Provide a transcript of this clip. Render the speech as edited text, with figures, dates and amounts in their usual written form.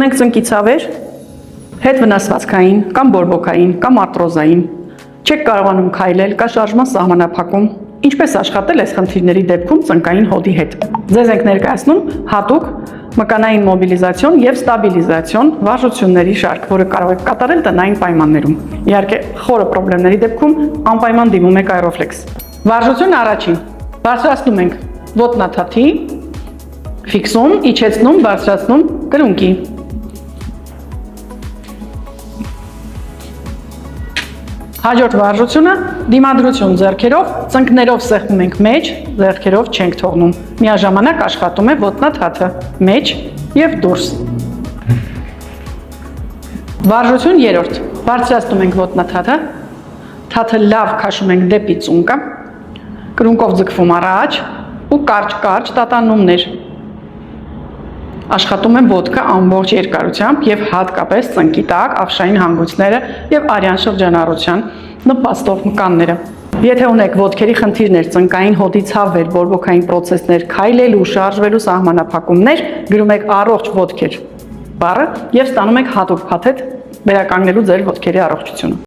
ունենք ծնկի ցավեր, հետ վնասվածքային կամ բորբոքային կամ արտրոզային, չեք կարողանում քայլել, կա շարժման սահմանափակում, ինչպես աշխատել այս խնդիրների դեպքում ծնկային հոդի հետ։ Ձեզ ենք ներկայացնում հատուկ մկանային մոբիլիզացիոն եւ ստաբիլիզացիոն վարժությունների շարք, որը կարող եք կատարել տնային պայմաններում։ Իհարկե, խորը խնդիրների դեպքում անպայման դիմում եք Aeroflex։ Վարժություն առաջին։ Բարձրացնում ենք ոտնաթաթի, ֆիքսում, իջեցնում, բարձրացնում կրունկի։ Հաջորդ վարժությունը դիմադրություն ձեռքերով, ծնկներով սեղմում ենք մեջ, ձեռքերով չենք թողնում։ Միաժամանակ աշխատում է ոտնաթաթը, մեջ եւ դուրս։ Վարժություն երրորդ։ Բարձրացնում ենք ոտնաթաթը, թաթը լավ քաշում ենք դեպի ծունկը, կրունկով ձգվում առաջ ու կարճ տատանումներ։ Աշխատում է ոտքը ամբողջ երկարությամբ եւ հատկապես ծնկի տակ, ավշային հանգույցները եւ արյան շրջանառության նպաստող մկանները։ Եթե ունեք ոտքերի խնդիրներ, ծնկային հոդի ցավեր, բորբոքային պրոցեսներ, քայլելու, շարժվելու սահմանափակումներ, գրում եք առողջ ոտքեր բառը եւ ստանում եք հատուկ փաթեթ վերականգնելու ձեր ոտքերի առողջությունը։